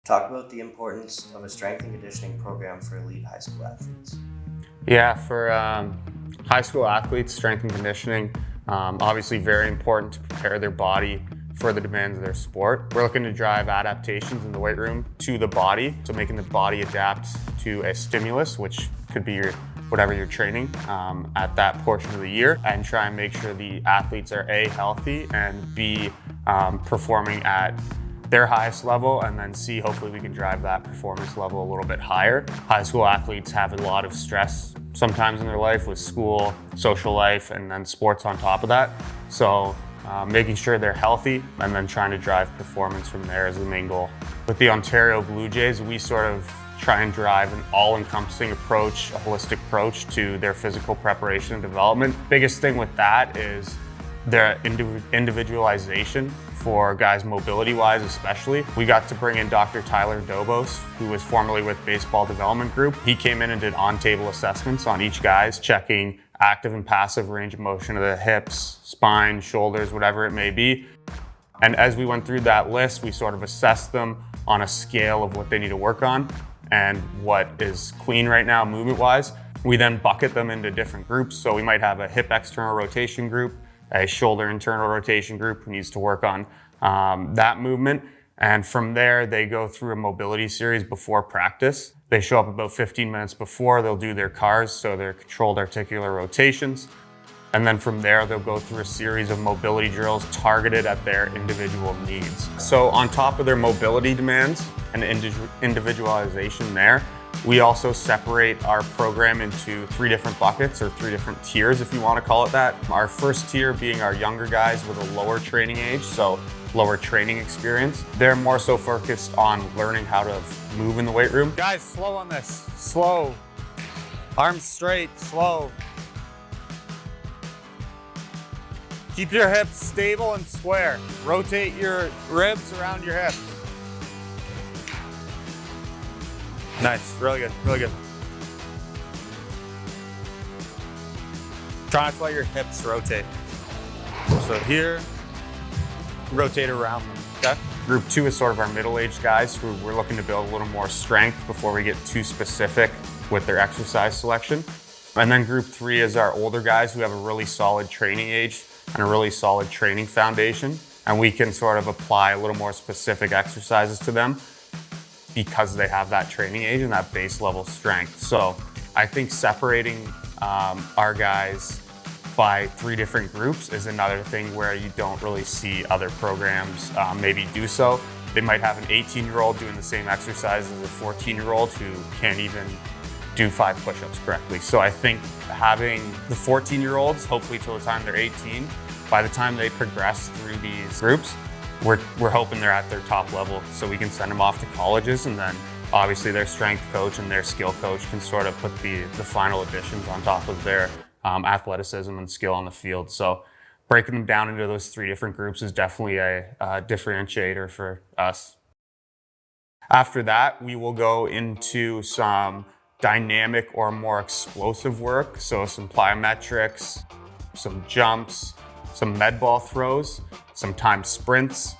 Talk about the importance of a strength and conditioning program for elite high school athletes. Yeah, for high school athletes, strength and conditioning, obviously very important to prepare their body for the demands of their sport. We're looking to drive adaptations in the weight room to the body, so making the body adapt to a stimulus, which could be whatever you're training at that portion of the year, and try and make sure the athletes are A, healthy, and B, performing at their highest level, and then C, hopefully we can drive that performance level a little bit higher. High school athletes have a lot of stress sometimes in their life with school, social life, and then sports on top of that. So making sure they're healthy and then trying to drive performance from there is the main goal. With the Ontario Blue Jays, we sort of try and drive an all-encompassing approach, a holistic approach to their physical preparation and development. Biggest thing with that is their individualization for guys mobility-wise especially. We got to bring in Dr. Tyler Dobos, who was formerly with Baseball Development Group. He came in and did on-table assessments on each guy's, checking active and passive range of motion of the hips, spine, shoulders, whatever it may be. And as we went through that list, we sort of assessed them on a scale of what they need to work on and what is clean right now movement-wise. We then bucket them into different groups. So we might have a hip external rotation group, a shoulder internal rotation group who needs to work on that movement. And from there, they go through a mobility series before practice. They show up about 15 minutes before, they'll do their CARs, so their controlled articular rotations. And then from there, they'll go through a series of mobility drills targeted at their individual needs. So on top of their mobility demands and individualization there, we also separate our program into 3 different buckets, or 3 different tiers, if you want to call it that. Our first tier being our younger guys with a lower training age, so lower training experience. They're more so focused on learning how to move in the weight room. Guys, slow on this. Slow. Arms straight, slow. Keep your hips stable and square. Rotate your ribs around your hips. Nice, really good, really good. Try not to let your hips rotate. So here, rotate around them, okay? Group 2 is sort of our middle-aged guys who we're looking to build a little more strength before we get too specific with their exercise selection. And then group 3 is our older guys who have a really solid training age and a really solid training foundation. And we can sort of apply a little more specific exercises to them because they have that training age and that base level strength. So I think separating our guys by 3 different groups is another thing where you don't really see other programs maybe do so. They might have an 18-year-old doing the same exercise as a 14-year-old who can't even do 5 push-ups correctly. So I think having the 14-year-olds, hopefully till the time they're 18, by the time they progress through these groups, we're hoping they're at their top level so we can send them off to colleges, and then obviously their strength coach and their skill coach can sort of put the final additions on top of their athleticism and skill on the field. So breaking them down into those 3 different groups is definitely a differentiator for us. After that, we will go into some dynamic or more explosive work. So some plyometrics, some jumps, some med ball throws, some timed sprints.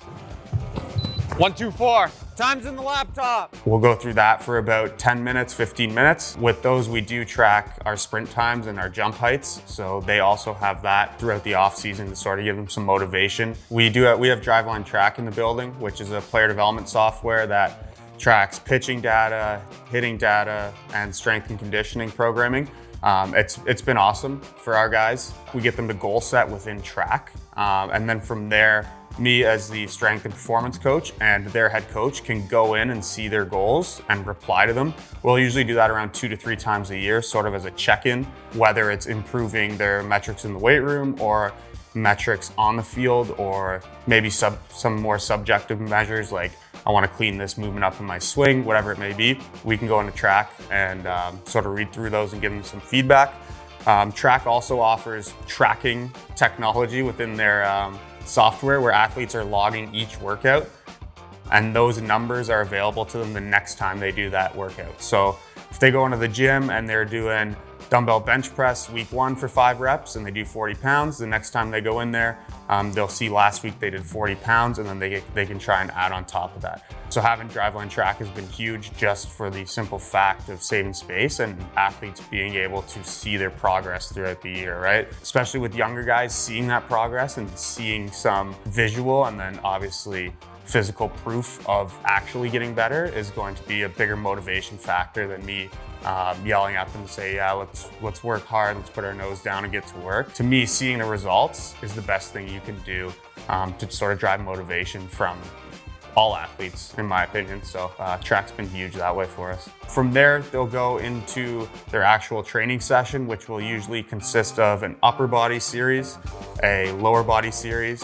1, 2, 4. Time's in the laptop. We'll go through that for about 10 minutes, 15 minutes. With those, we do track our sprint times and our jump heights. So they also have that throughout the off season to sort of give them some motivation. We have Driveline Track in the building, which is a player development software that tracks pitching data, hitting data, and strength and conditioning programming. It's been awesome for our guys. We get them to goal set within track. And then from there, me as the strength and performance coach and their head coach can go in and see their goals and reply to them. We'll usually do that around 2 to 3 times a year, sort of as a check-in, whether it's improving their metrics in the weight room or metrics on the field, or maybe some more subjective measures like I want to clean this movement up in my swing, whatever it may be. We can go into track and sort of read through those and give them some feedback. Track also offers tracking technology within their software where athletes are logging each workout, and those numbers are available to them the next time they do that workout. So if they go into the gym and they're doing dumbbell bench press week 1 for 5 reps and they do 40 pounds. The next time they go in there, they'll see last week they did 40 pounds, and then they can try and add on top of that. So having driveline track has been huge just for the simple fact of saving space and athletes being able to see their progress throughout the year, right? Especially with younger guys, seeing that progress and seeing some visual and then obviously physical proof of actually getting better is going to be a bigger motivation factor than me yelling at them to say, yeah, let's work hard, let's put our nose down and get to work. To me, seeing the results is the best thing you can do to sort of drive motivation from all athletes, in my opinion. So track's been huge that way for us. From there, they'll go into their actual training session, which will usually consist of an upper body series, a lower body series.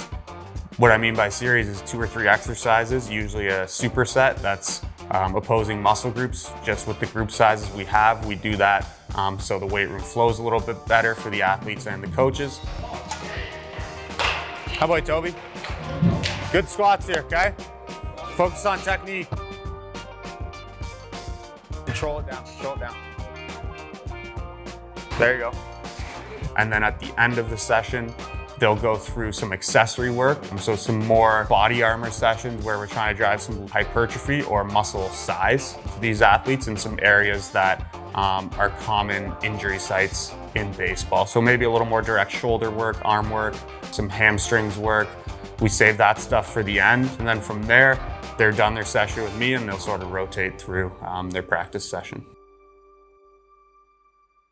What I mean by series is 2 or 3 exercises, usually a superset that's opposing muscle groups. Just with the group sizes we have, we do that so the weight room flows a little bit better for the athletes and the coaches. How about you, Toby? Good squats here, okay? Focus on technique. Control it down, control it down. There you go. And then at the end of the session, they'll go through some accessory work. So some more body armor sessions where we're trying to drive some hypertrophy or muscle size to these athletes in some areas that are common injury sites in baseball. So maybe a little more direct shoulder work, arm work, some hamstrings work. We save that stuff for the end. And then from there, they're done their session with me and they'll sort of rotate through their practice session.